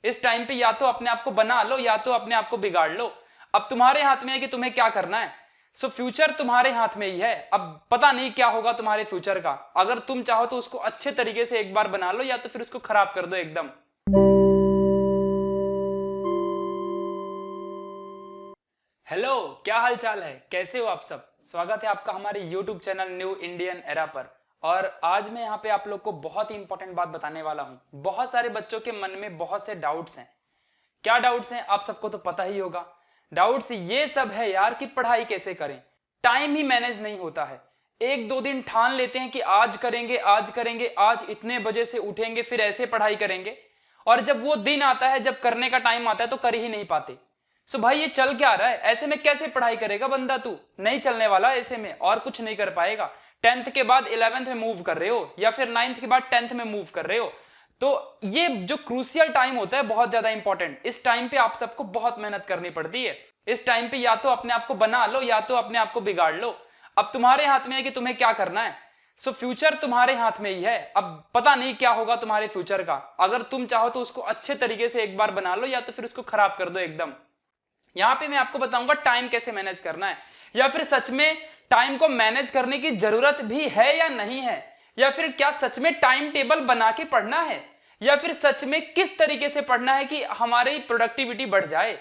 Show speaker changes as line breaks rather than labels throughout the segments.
इस टाइम पे या तो अपने आप को बना लो या तो अपने आप को बिगाड़ लो। अब तुम्हारे हाथ में है कि तुम्हें क्या करना है। सो फ्यूचर तुम्हारे हाथ में ही है। अब पता नहीं क्या होगा तुम्हारे फ्यूचर का। अगर तुम चाहो तो उसको अच्छे तरीके से एक बार बना लो या तो फिर उसको खराब कर दो एकदम। हेलो, क्या हाल चाल है, कैसे हो आप सब। स्वागत है आपका हमारे YouTube channel new Indian era पर। और आज मैं यहाँ पे आप लोग को बहुत ही इंपॉर्टेंट बात बताने वाला हूँ। बहुत सारे बच्चों के मन में बहुत से डाउट्स हैं। क्या डाउट्स हैं आप सबको तो पता ही होगा। डाउट्स ये सब है यार कि पढ़ाई कैसे करें, टाइम ही मैनेज नहीं होता है। एक दो दिन ठान लेते हैं कि आज करेंगे आज करेंगे, आज इतने बजे से उठेंगे फिर ऐसे पढ़ाई करेंगे, और जब वो दिन आता है, जब करने का टाइम आता है तो कर ही नहीं पाते। सो भाई ये चल क्या रहा है, ऐसे में कैसे पढ़ाई करेगा बंदा। तू नहीं चलने वाला ऐसे में, और कुछ नहीं कर पाएगा। 10th के बाद 11th में मूव कर रहे हो या फिर 9th के बाद 10th में मूव कर रहे हो, तो ये जो क्रूशियल टाइम होता है बहुत ज्यादा इंपॉर्टेंट। इस टाइम पे आप सबको बहुत मेहनत करनी पड़ती है। इस टाइम पे या तो अपने आप को बना लो या तो अपने आप को बिगाड़ लो। अब तुम्हारे हाथ में है कि तुम्हें क्या करना है। सो फ्यूचर तुम्हारे हाथ में ही है। अब पता नहीं क्या होगा तुम्हारे फ्यूचर का। अगर तुम चाहो तो उसको अच्छे तरीके से एक बार बना लो या तो फिर उसको खराब कर दो एकदम। यहां पे मैं आपको बताऊंगा टाइम कैसे मैनेज करना है, या फिर सच में टाइम को मैनेज करने की जरूरत भी है या नहीं है, या फिर क्या सच में टाइम टेबल बना के पढ़ना है, या फिर सच में किस तरीके से पढ़ना है कि हमारी प्रोडक्टिविटी बढ़ जाए।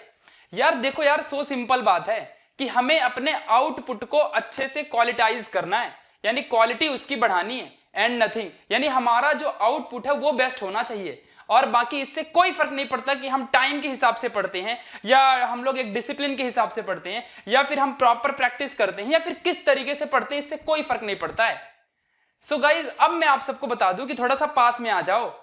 यार देखो यार, सो सिंपल बात है कि हमें अपने आउटपुट को अच्छे से क्वालिटाइज करना है, यानी क्वालिटी उसकी बढ़ानी है एंड नथिंग। यानी हमारा जो आउटपुट है वो बेस्ट होना चाहिए, और बाकी इससे कोई फर्क नहीं पड़ता कि हम टाइम के हिसाब से पढ़ते हैं या हम लोग एक डिसिप्लिन के हिसाब से पढ़ते हैं या फिर हम प्रॉपर प्रैक्टिस करते हैं या फिर किस तरीके से पढ़ते हैं, इससे कोई फर्क नहीं पड़ता है। सो गाइज, अब मैं आप सबको बता दूं कि थोड़ा सा पास में आ जाओ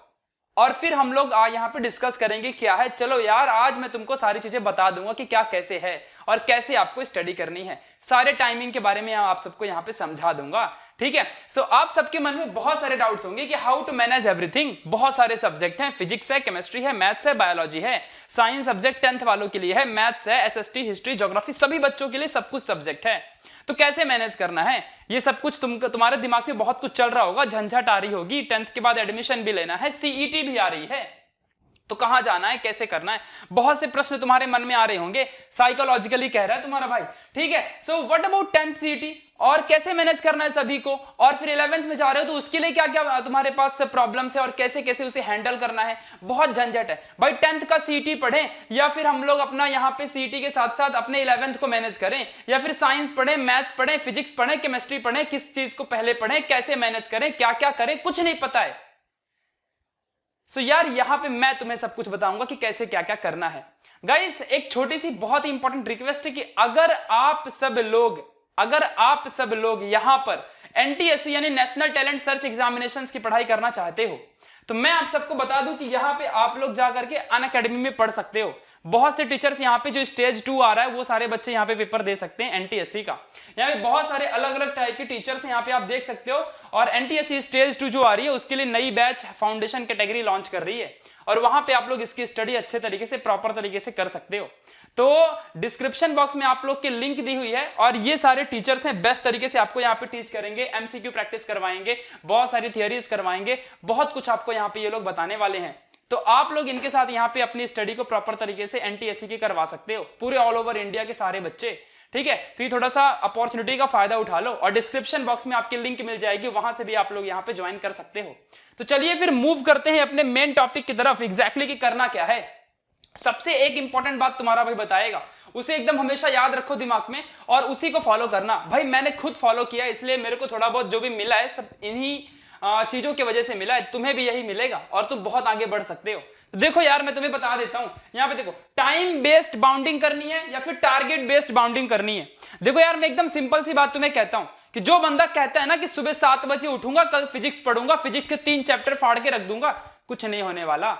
और फिर हम लोग यहाँ पे डिस्कस करेंगे क्या है। चलो यार, आज मैं तुमको सारी चीजें बता दूंगा कि क्या कैसे है और कैसे आपको स्टडी करनी है। सारे टाइमिंग के बारे में आप सबको यहाँ पे समझा दूंगा, ठीक है। सो आप सबके मन में बहुत सारे डाउट्स होंगे कि हाउ टू मैनेज एवरीथिंग। बहुत सारे सब्जेक्ट हैं, फिजिक्स है, केमिस्ट्री है, मैथ्स है, बायोलॉजी है, साइंस सब्जेक्ट 10th वालों के लिए है, मैथ्स है, एसएसटी, हिस्ट्री, ज्योग्राफी, सभी बच्चों के लिए सब कुछ सब्जेक्ट है। तो कैसे मैनेज करना है ये सब कुछ तुम्हारे दिमाग में बहुत कुछ चल रहा होगा, झंझट आ रही होगी। 10th के बाद एडमिशन भी लेना है, सीईटी भी आ रही है, तो कहां जाना है, कैसे करना है, बहुत से प्रश्न तुम्हारे मन में आ रहे होंगे। साइकोलॉजिकली कह रहा है तुम्हारा भाई, ठीक है। So what about 10th CET, और कैसे मैनेज करना है सभी को, और फिर 11th में जा रहे हो तो उसके लिए क्या क्या तुम्हारे पास प्रॉब्लम्स है और कैसे कैसे उसे हैंडल करना है। बहुत झंझट है भाई। 10th का सीईटी पढ़ें या फिर हम लोग अपना यहाँ पे सीईटी के साथ साथ अपने 11th को मैनेज करें, या फिर साइंस पढ़ें, मैथ्स पढ़ें, फिजिक्स पढ़ें, केमिस्ट्री पढ़ें, किस चीज को पहले पढ़ें, कैसे मैनेज करें, क्या क्या करें, कुछ नहीं पता है। सो यार यहां पे मैं तुम्हें सब कुछ बताऊंगा कि कैसे क्या क्या करना है। गाइस, एक छोटी सी बहुत ही इंपॉर्टेंट रिक्वेस्ट है कि अगर आप सब लोग यहां पर एनटीएससी यानी नेशनल टैलेंट सर्च एग्जामिनेशंस की पढ़ाई करना चाहते हो, तो मैं आप सबको बता दूं कि यहां पे आप लोग जाकर के अनअकैडमी में पढ़ सकते हो। बहुत से टीचर्स यहाँ पे जो स्टेज 2 आ रहा है वो सारे बच्चे यहाँ पे पेपर दे सकते हैं एनटीएससी का। यहाँ पे बहुत सारे अलग अलग टाइप के टीचर्स यहाँ पे आप देख सकते हो। और एनटीएससी स्टेज 2 जो आ रही है उसके लिए नई बैच फाउंडेशन कैटेगरी लॉन्च कर रही है, और वहां पे आप लोग इसकी स्टडी अच्छे तरीके से प्रॉपर तरीके से कर सकते हो। तो डिस्क्रिप्शन बॉक्स में आप लोग की लिंक दी हुई है, और ये सारे टीचर्स हैं, बेस्ट तरीके से आपको यहाँ पे टीच करेंगे, एमसीक्यू प्रैक्टिस करवाएंगे, बहुत सारी थियरीज करवाएंगे, बहुत कुछ आपको यहाँ पे ये लोग बताने वाले हैं। तो आप लोग इनके साथ यहाँ पे अपनी स्टडी को प्रॉपर तरीके से एनटीएससी की करवा सकते हो, पूरे ऑल ओवर इंडिया के सारे बच्चे, ठीक है। तो ये थोड़ा सा अपॉर्चुनिटी का फायदा उठा लो, और डिस्क्रिप्शन बॉक्स में आपकी लिंक मिल जाएगी, वहां से भी आप लोग यहाँ पे ज्वाइन कर सकते हो। तो चलिए फिर मूव करते हैं अपने मेन टॉपिक की तरफ, एग्जैक्टली कि करना क्या है। सबसे एक इंपॉर्टेंट बात तुम्हारा भाई बताएगा, उसे एकदम हमेशा याद रखो दिमाग में और उसी को फॉलो करना। भाई मैंने खुद फॉलो किया, इसलिए मेरे को थोड़ा बहुत जो भी मिला है सब इन्हीं चीजों की वजह से मिला है। तुम्हें भी यही मिलेगा और तुम बहुत आगे बढ़ सकते हो। तो देखो यार, मैं तुम्हें बता देता हूं, यहाँ पे देखो, टाइम बेस्ड बाउंडिंग करनी है या फिर टारगेट बेस्ड बाउंडिंग करनी है। देखो यार, मैं एकदम सिंपल सी बात तुम्हें कहता हूं कि जो बंदा कहता है ना कि सुबह 7 बजे उठूंगा, कल फिजिक्स पढ़ूंगा, फिजिक्स के 3 चैप्टर फाड़ के रख दूंगा, कुछ नहीं होने वाला।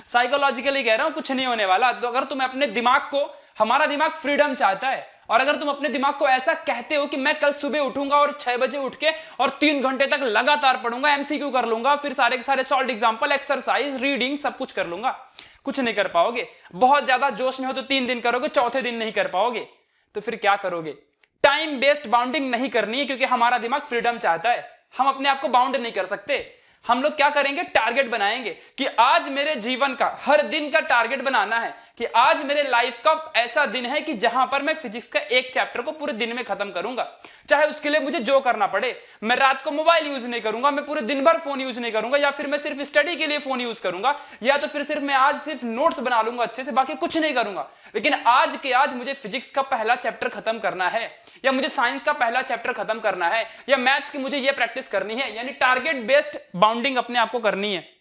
साइकोलॉजिकली कह रहा हूं, कुछ नहीं होने वाला। तो अगर तुम अपने दिमाग को, हमारा दिमाग फ्रीडम चाहता है, और अगर तुम अपने दिमाग को ऐसा कहते हो कि मैं कल सुबह उठूंगा और 6 बजे उठ के और 3 घंटे तक लगातार पढ़ूंगा, एमसीक्यू कर लूंगा, फिर सारे के सारे सॉल्व एग्जांपल, एक्सरसाइज, रीडिंग सब कुछ कर लूंगा, कुछ नहीं कर पाओगे। बहुत ज्यादा जोश में हो तो 3 दिन करोगे, चौथे दिन नहीं कर पाओगे। तो फिर क्या करोगे? टाइम बेस्ड बाउंडिंग नहीं करनी है, क्योंकि हमारा दिमाग फ्रीडम चाहता है, हम अपने आप को बाउंड नहीं कर सकते। हम लोग क्या करेंगे, टारगेट बनाएंगे कि आज मेरे जीवन का हर दिन का टारगेट बनाना है कि आज मेरे लाइफ का ऐसा दिन है कि जहां पर मैं फिजिक्स का एक चैप्टर को पूरे दिन में खत्म करूंगा, चाहे उसके लिए मुझे जो करना पड़े। मैं रात को मोबाइल यूज नहीं करूंगा, मैं पूरे दिन भर फोन यूज नहीं करूंगा, या फिर मैं सिर्फ स्टडी के लिए फोन यूज करूंगा, या तो फिर सिर्फ मैं आज सिर्फ नोट्स बना लूंगा अच्छे से, बाकी कुछ नहीं करूंगा। लेकिन आज के आज मुझे फिजिक्स का पहला चैप्टर खत्म करना है, या मुझे साइंस का पहला चैप्टर खत्म करना है, या मैथ्स की मुझे ये प्रैक्टिस करनी है। यानी टारगेट बेस्ड बाउंडिंग अपने आप को करनी है।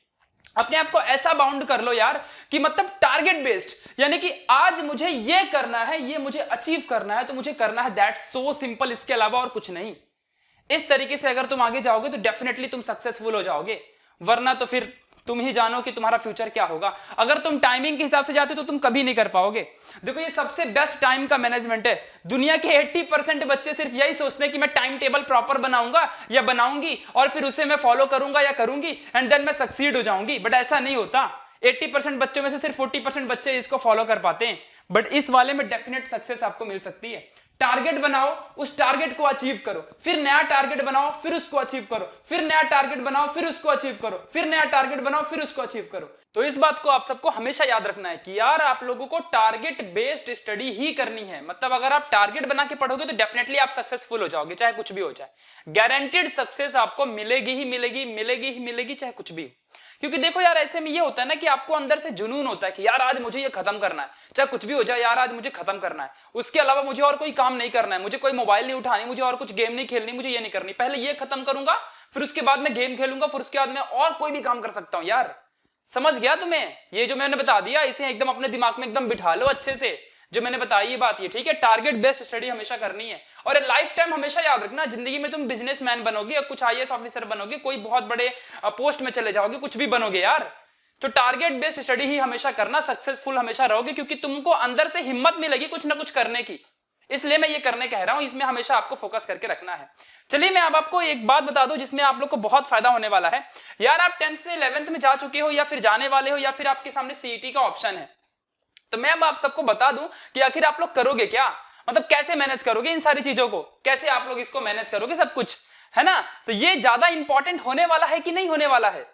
अपने आप को ऐसा बाउंड कर लो यार कि मतलब टारगेट बेस्ड, यानी कि आज मुझे ये करना है, ये मुझे अचीव करना है, तो मुझे करना है, दैट सो सिंपल, इसके अलावा और कुछ नहीं। इस तरीके से अगर तुम आगे जाओगे तो डेफिनेटली तुम सक्सेसफुल हो जाओगे, वरना तो फिर तुम ही जानो कि तुम्हारा फ्यूचर क्या होगा। अगर तुम टाइमिंग के हिसाब से जाते हो तो तुम कभी नहीं कर पाओगे। देखो ये सबसे बेस्ट टाइम का मैनेजमेंट है। दुनिया के 80% बच्चे सिर्फ यही सोचते हैं कि मैं टाइम टेबल प्रॉपर बनाऊंगा या बनाऊंगी और फिर उसे मैं फॉलो करूंगा या करूंगी एंड देन मैं सक्सीड हो जाऊंगी, बट ऐसा नहीं होता। 80% बच्चों में से सिर्फ 40% बच्चे इसको फॉलो कर पाते हैं, बट इस वाले में डेफिनेट सक्सेस आपको मिल सकती है। टारगेट बनाओ, उस टारगेट को अचीव करो, फिर नया टारगेट बनाओ, फिर उसको अचीव करो, फिर नया टारगेट बनाओ, फिर उसको अचीव करो, फिर नया टारगेट बनाओ, फिर उसको अचीव करो। तो इस बात को आप सबको हमेशा याद रखना है कि यार आप लोगों को टारगेट बेस्ड स्टडी ही करनी है। मतलब अगर आप टारगेट बना के पढ़ोगे तो डेफिनेटली आप सक्सेसफुल हो जाओगे, चाहे कुछ भी हो जाए। गारंटेड सक्सेस आपको मिलेगी ही मिलेगी, मिलेगी ही मिलेगी, चाहे कुछ भी। क्योंकि देखो यार ऐसे में ये होता है ना कि आपको अंदर से जुनून होता है कि यार आज मुझे ये खत्म करना है, चाहे कुछ भी हो जाए, यार आज मुझे खत्म करना है, उसके अलावा मुझे और कोई काम नहीं करना है, मुझे कोई मोबाइल नहीं उठानी, मुझे और कुछ गेम नहीं खेलनी, मुझे ये नहीं करनी, पहले ये खत्म करूंगा, फिर उसके बाद मैं गेम खेलूंगा, फिर उसके बाद मैं और कोई भी काम कर सकता हूं। यार समझ गया तुम्हें? ये जो मैंने बता दिया इसे एकदम अपने दिमाग में एकदम बिठा लो अच्छे से, जो मैंने बताई ये बात, ये ठीक है। टारगेट बेस्ड स्टडी हमेशा करनी है और लाइफ टाइम हमेशा याद रखना, जिंदगी में तुम बिजनेसमैन बनोगे या कुछ आईएएस ऑफिसर बनोगे, कोई बहुत बड़े पोस्ट में चले जाओगे, कुछ भी बनोगे यार, तो टारगेट बेस्ड स्टडी ही हमेशा करना, सक्सेसफुल हमेशा रहोगे, क्योंकि तुमको अंदर से हिम्मत मिलेगी कुछ ना कुछ करने की। इसलिए मैं ये करने कह रहा हूं, इसमें हमेशा आपको फोकस करके रखना है। चलिए मैं अब आपको एक बात बता दूं जिसमें आप लोग को बहुत फायदा होने वाला है। यार आप 10th से 11th में जा चुके हो या फिर जाने वाले हो या फिर आपके सामने सीईटी का ऑप्शन है, तो मैं अब आप सबको बता दूं कि आखिर आप लोग करोगे क्या, मतलब कैसे मैनेज करोगे इन सारी चीजों को, कैसे आप लोग इसको मैनेज करोगे सब कुछ, है ना। तो ये ज्यादा इंपॉर्टेंट होने वाला है कि नहीं होने वाला है,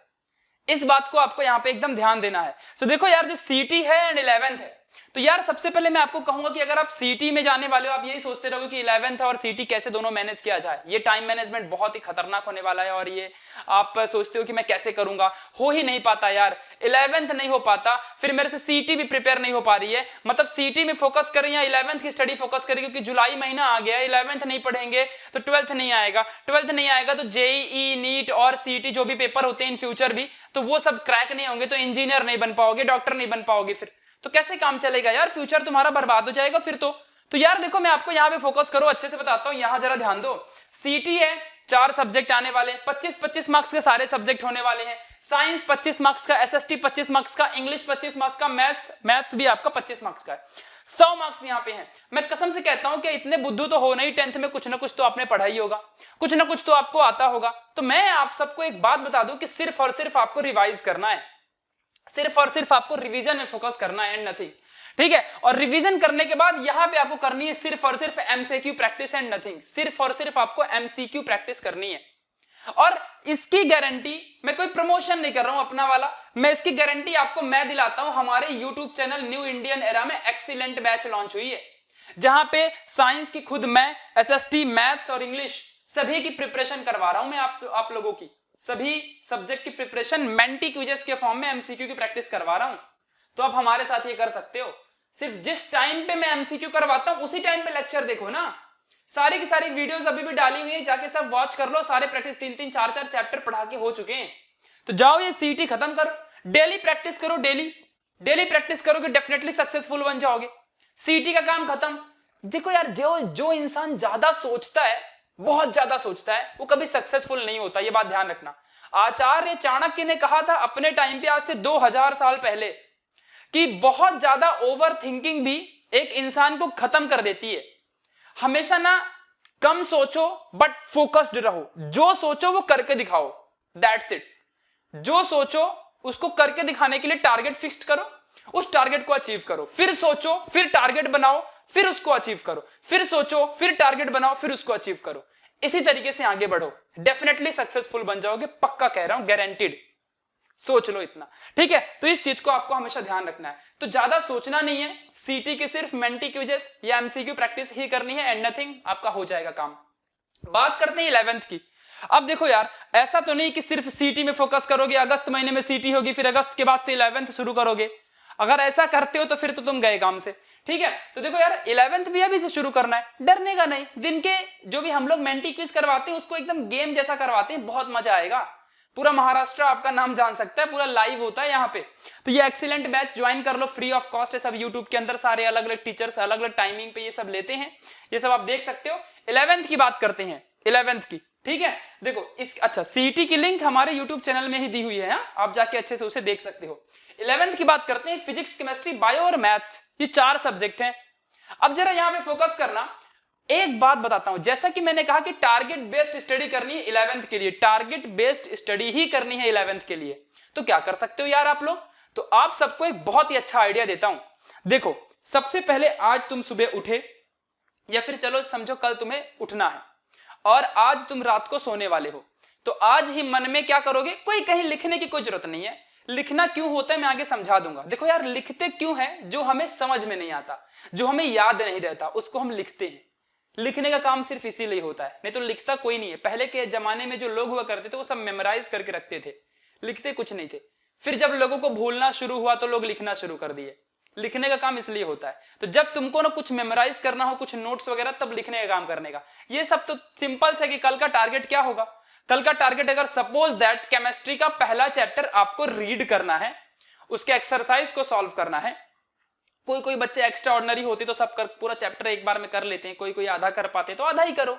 इस बात को आपको यहां पे एकदम ध्यान देना है। तो देखो यार जो सीटी है एंड 11th है, तो यार सबसे पहले मैं आपको कहूंगा कि अगर आप सीटी में जाने वाले हो, आप यही सोचते रहोगे कि 11th और सीटी कैसे दोनों मैनेज किया जाए, ये टाइम मैनेजमेंट बहुत ही खतरनाक होने वाला है और ये आप सोचते हो कि मैं कैसे करूंगा, हो ही नहीं पाता यार। 11th नहीं हो पाता, फिर मेरे से सीटी भी प्रिपेयर नहीं हो पा रही है, मतलब सीटी में फोकस करें या 11th की स्टडी फोकस करें, क्योंकि जुलाई महीना आ गया, 11th नहीं पढ़ेंगे तो 12th नहीं आएगा, 12th नहीं आएगा तो जेईई, नीट और सीटी जो भी पेपर होते हैं इन फ्यूचर भी, तो वो सब क्रैक नहीं होंगे, तो इंजीनियर नहीं बन पाओगे, डॉक्टर नहीं बन पाओगे, फिर तो कैसे काम चलेगा यार, फ्यूचर तुम्हारा बर्बाद हो जाएगा फिर तो यार देखो मैं आपको यहाँ पे फोकस करो, अच्छे से बताता हूँ, यहाँ जरा ध्यान दो। सीटी है, 4 सब्जेक्ट आने वाले, 25-25 मार्क्स के सारे सब्जेक्ट होने वाले हैं। साइंस 25 मार्क्स का, एसएसटी 25 मार्क्स का, इंग्लिश 25 मार्क्स का, मैथ्स भी आपका 25 मार्क्स का है। 100 मार्क्स यहाँ पे हैं। मैं कसम से कहता हूं कि इतने बुद्धू तो हो नहीं, 10th में कुछ ना कुछ तो आपने पढ़ा ही होगा, कुछ ना कुछ तो आपको आता होगा। तो मैं आप सबको एक बात बता दूं कि सिर्फ और सिर्फ आपको रिवाइज करना है, सिर्फ और सिर्फ आपको रिवीजन में फोकस करना है एंड नथिंग, ठीक है। और रिवीजन करने के बाद यहां पे आपको करनी है सिर्फ और सिर्फ एमसीक्यू प्रैक्टिस एंड नथिंग, सिर्फ और सिर्फ आपको एमसीक्यू प्रैक्टिस करनी है। और इसकी गारंटी, मैं कोई प्रमोशन नहीं कर रहा हूं अपना वाला, मैं इसकी गारंटी आपको मैं दिलाता हूं। हमारे YouTube channel new Indian era में एक्सीलेंट बैच लॉन्च हुई है, जहां पे साइंस की खुद मैं, एसएसटी, मैथ्स और इंग्लिश सभी की प्रिपरेशन करवा रहा हूं मैं आप लोगों की, सभी सब्जेक्ट की प्रिपरेशन मेंटी क्विजेस के फॉर्म में एमसीक्यू की प्रैक्टिस करवा रहा हूं। तो आप हमारे साथ ये कर सकते हो, सिर्फ जिस टाइम पे मैं एमसीक्यू करवाता हूं उसी टाइम पे लेक्चर देखो ना। सारी की सारी वीडियोस अभी भी डाली हुई है, जाके सब वॉच कर लो, सारे प्रैक्टिस 3-3 4-4 चैप्टर पढ़ा के हो चुके हैं। तो जाओ ये सीटी खत्म करो, डेली प्रैक्टिस करो, डेली प्रैक्टिस करोगे डेफिनेटली सक्सेसफुल बन जाओगे। सीटी का काम खत्म। देखो यार जो इंसान ज्यादा सोचता है, बहुत ज्यादा सोचता है, वो कभी सक्सेसफुल नहीं होता, ये बात ध्यान रखना। आचार्य चाणक्य ने कहा था अपने टाइम पे, आज से 2000 साल पहले, कि बहुत ज्यादा ओवर थिंकिंग भी एक इंसान को खत्म कर देती है। हमेशा ना कम सोचो बट फोकस्ड रहो, जो सोचो वो करके दिखाओ, दैट्स इट। जो सोचो उसको करके दिखाने के लिए टारगेट फिक्स करो, उस टारगेट को अचीव करो, फिर सोचो, फिर टारगेट बनाओ, फिर उसको अचीव करो, फिर सोचो, फिर टारगेट बनाओ, फिर उसको अचीव करो। इसी तरीके से आगे बढ़ो, डेफिनेटली सक्सेसफुल बन जाओगे, पक्का कह रहा हूं, गारंटीड। सोच लो इतना, ठीक है। तो इस चीज को आपको हमेशा ध्यान रखना है। तो ज्यादा सोचना नहीं है, सीटी की सिर्फ मेंटी क्विजेस या एमसीक्यू प्रैक्टिस ही करनी है एंड नथिंग, आपका हो जाएगा काम। बात करते हैं 11th की। अब देखो यार, ऐसा तो नहीं कि सिर्फ सीटी में फोकस करोगे, अगस्त महीने में सीटी होगी, फिर अगस्त के बाद से 11th शुरू करोगे। अगर ऐसा करते हो तो फिर तो तुम गए काम से, ठीक है। तो देखो यार, 11th भी अभी से शुरू करना है, डरने का नहीं। दिन के जो भी हम लोग मेंटी क्विज करवाते हैं उसको एकदम गेम जैसा करवाते हैं, बहुत मजा आएगा। पूरा महाराष्ट्र आपका नाम जान सकता है, पूरा लाइव होता है यहाँ पे। तो ये एक्सीलेंट बैच ज्वाइन कर लो, फ्री ऑफ कॉस्ट है सब। यूट्यूब के अंदर सारे अलग अलग टीचर्स अलग अलग टाइमिंग पे ये सब लेते हैं, ये सब आप देख सकते हो। 11th की बात करते हैं, 11th की, ठीक है। देखो इस अच्छा सीईटी की लिंक हमारे यूट्यूब चैनल में ही दी हुई है, आप जाके अच्छे से उसे देख सकते हो। 11th की बात करते हैं, फिजिक्स, केमिस्ट्री, बायो और मैथ्स, ये 4 सब्जेक्ट हैं। अब जरा यहां पे फोकस करना। एक बात बताता हूं, जैसा कि मैंने कहा कि टारगेट बेस्ड स्टडी करनी है 11th के लिए, टारगेट बेस्ड स्टडी ही करनी है 11th के लिए। तो क्या कर सकते हो यार आप लोग, तो आप सबको एक बहुत ही अच्छा आइडिया देता हूं। देखो सबसे पहले आज तुम सुबह उठे, या फिर चलो समझो कल तुम्हें उठना है और आज तुम रात को सोने वाले हो, तो आज ही मन में क्या करोगे, कोई कहीं लिखने की कोई जरूरत नहीं है। लिखना क्यों होता है मैं आगे समझा दूंगा। देखो यार, लिखते क्यों है, जो हमें समझ में नहीं आता, जो हमें याद नहीं रहता, उसको हम लिखते हैं। लिखने का काम सिर्फ इसीलिए होता है, नहीं तो लिखता कोई नहीं है। पहले के जमाने में जो लोग हुआ करते थे वो सब मेमोराइज करके रखते थे, लिखते कुछ नहीं थे। फिर जब लोगों को भूलना शुरू हुआ तो लोग लिखना शुरू कर दिए। लिखने का काम इसलिए होता है। तो जब तुमको ना कुछ मेमोराइज करना हो, कुछ नोट्स वगैरह, तब लिखने का काम करने का। ये सब तो सिंपल है कि कल का टारगेट क्या होगा। कल का टारगेट अगर सपोज दैट केमिस्ट्री का पहला चैप्टर आपको रीड करना है, उसके एक्सरसाइज को सॉल्व करना है। कोई कोई बच्चे एक्स्ट्रा ऑर्डिनरी होते तो सब पूरा चैप्टर एक बार में कर लेते हैं, कोई कोई आधा कर पाते तो आधा ही करो।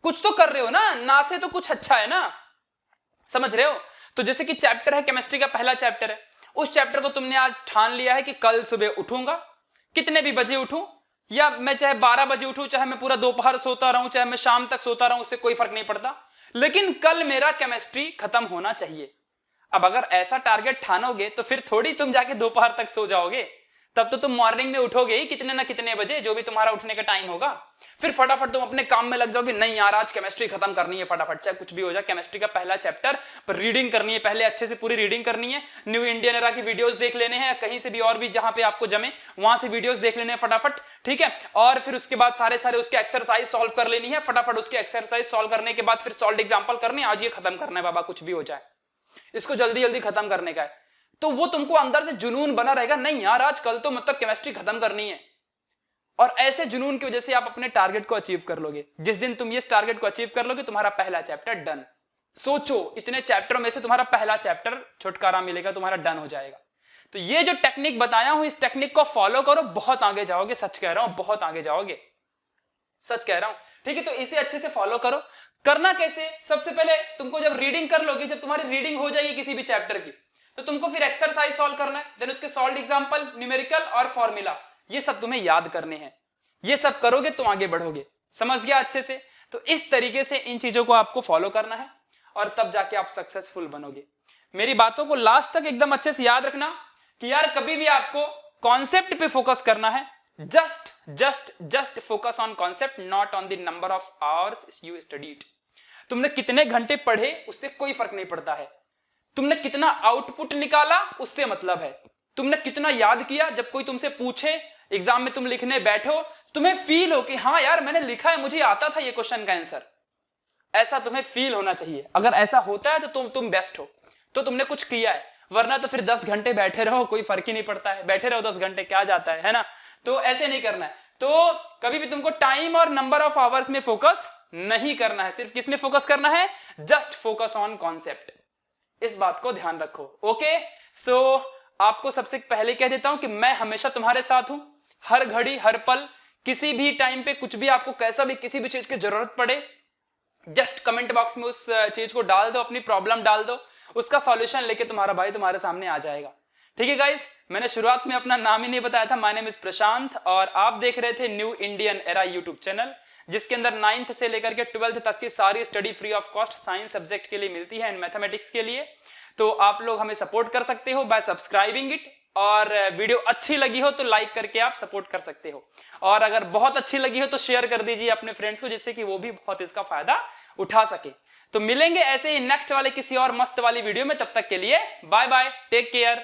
कुछ तो कर रहे हो ना से तो कुछ अच्छा है ना, समझ रहे हो। तो जैसे कि चैप्टर है केमिस्ट्री का पहला चैप्टर है, उस चैप्टर को तुमने आज ठान लिया है कि कल सुबह उठूंगा, कितने भी बजे उठूं, या मैं चाहे 12 बजे उठूं, चाहे मैं पूरा दोपहर सोता रहूं, चाहे मैं शाम तक सोता रहूं, उससे कोई फर्क नहीं पड़ता, लेकिन कल मेरा केमिस्ट्री खत्म होना चाहिए। अब अगर ऐसा टारगेट ठानोगे तो फिर थोड़ी तुम जाके दोपहर तक सो जाओगे, तब तो तुम मॉर्निंग में उठोगे ही कितने ना कितने बजे, जो भी तुम्हारा उठने का टाइम होगा। फिर फटाफट तुम अपने काम में लग जाओगे, नहीं यार आज केमिस्ट्री खत्म करनी है फटाफट, चाहे कुछ भी हो जाए। केमिस्ट्री का पहला चैप्टर पर रीडिंग करनी है, पहले अच्छे से पूरी रीडिंग करनी है। न्यू इंडियन एरा की वीडियोस देख लेने हैं, कहीं से भी और भी जहां पे आपको जमे वहां से वीडियोस देख लेने हैं फटाफट, ठीक है। और फिर उसके बाद सारे उसके एक्सरसाइज सॉल्व कर लेनी है फटाफट। उसके एक्सरसाइज सॉल्व करने के बाद फिर सॉल्व एग्जाम्पल करने, आज ये खत्म करना है बाबा, कुछ भी हो जाए इसको जल्दी जल्दी खत्म करने का है। तो वो तुमको अंदर से जुनून बना रहेगा, नहीं यार आज कल तो मतलब केमिस्ट्री खत्म करनी है। और ऐसे जुनून की वजह से आप अपने टारगेट को अचीव कर लोगे। जिस दिन तुम ये टारगेट को अचीव कर लोगे, तुम्हारा पहला चैप्टर डन। सोचो, इतने चैप्टरों में से तुम्हारा पहला चैप्टर छुटकारा मिलेगा, तुम्हारा डन हो जाएगा। तो ये जो टेक्निक बताया हूं, इस टेक्निक को फॉलो करो, बहुत आगे जाओगे, सच कह रहा हूं, बहुत आगे जाओगे, सच कह रहा हूं, ठीक है। तो इसे अच्छे से फॉलो करो। करना कैसे, सबसे पहले तुमको जब रीडिंग कर लोगे, जब तुम्हारी रीडिंग हो जाएगी किसी भी चैप्टर की, तो तुमको फिर एक्सरसाइज सॉल्व करना है, देन उसके सॉल्व एग्जांपल, न्यूमेरिकल और फॉर्मूला, ये सब तुम्हें याद करने हैं। ये सब करोगे तो आगे बढ़ोगे, समझ गया अच्छे से। तो इस तरीके से इन चीजों को आपको फॉलो करना है और तब जाके आप सक्सेसफुल बनोगे। मेरी बातों को लास्ट तक एकदम अच्छे से याद रखना कि यार कभी भी आपको कॉन्सेप्ट पे फोकस करना है। Just focus on concept, not on the number of hours you studied. तुमने कितने घंटे पढ़े उससे कोई फर्क नहीं पड़ता है, तुमने कितना आउटपुट निकाला उससे मतलब है। तुमने कितना याद किया, जब कोई तुमसे पूछे एग्जाम में, तुम लिखने बैठो, तुम्हें फील हो कि हाँ यार मैंने लिखा है, मुझे आता था ये क्वेश्चन का आंसर, ऐसा तुम्हें फील होना चाहिए। अगर ऐसा होता है तो तुम बेस्ट हो, तो तुमने कुछ किया है। वरना तो फिर 10 घंटे बैठे रहो, कोई फर्क ही नहीं पड़ता है, बैठे रहो 10 घंटे, क्या जाता है ना। तो ऐसे नहीं करना है। तो कभी भी तुमको टाइम और नंबर ऑफ आवर्स में फोकस नहीं करना है, सिर्फ किस में फोकस करना है, जस्ट फोकस ऑन कॉन्सेप्ट। इस बात को ध्यान रखो, ओके। सो आपको सबसे पहले कह देता हूं कि मैं हमेशा तुम्हारे साथ हूं, हर घड़ी हर पल, किसी भी टाइम पे कुछ भी आपको कैसा भी किसी भी चीज की जरूरत पड़े, जस्ट कमेंट बॉक्स में उस चीज को डाल दो, अपनी प्रॉब्लम डाल दो, उसका सॉल्यूशन लेके तुम्हारा भाई तुम्हारे सामने आ जाएगा, ठीक है गाइस। मैंने शुरुआत में अपना नाम ही नहीं बताया था, माय नेम इज प्रशांत और आप देख रहे थे new Indian era YouTube channel, जिसके अंदर 9th से लेकर के 12th तक की सारी study free of cost science subject के लिए मिलती है एंड मैथमेटिक्स के लिए। तो आप लोग हमें सपोर्ट कर सकते हो बाय सब्सक्राइबिंग इट और वीडियो अच्छी लगी हो तो लाइक करके आप सपोर्ट कर सकते हो, और अगर बहुत अच्छी लगी हो तो शेयर कर दीजिए अपने फ्रेंड्स को, जिससे कि वो भी बहुत इसका फायदा उठा सके। तो मिलेंगे ऐसे ही नेक्स्ट वाले किसी और मस्त वाली वीडियो में, तब तक के लिए बाय बाय, टेक केयर।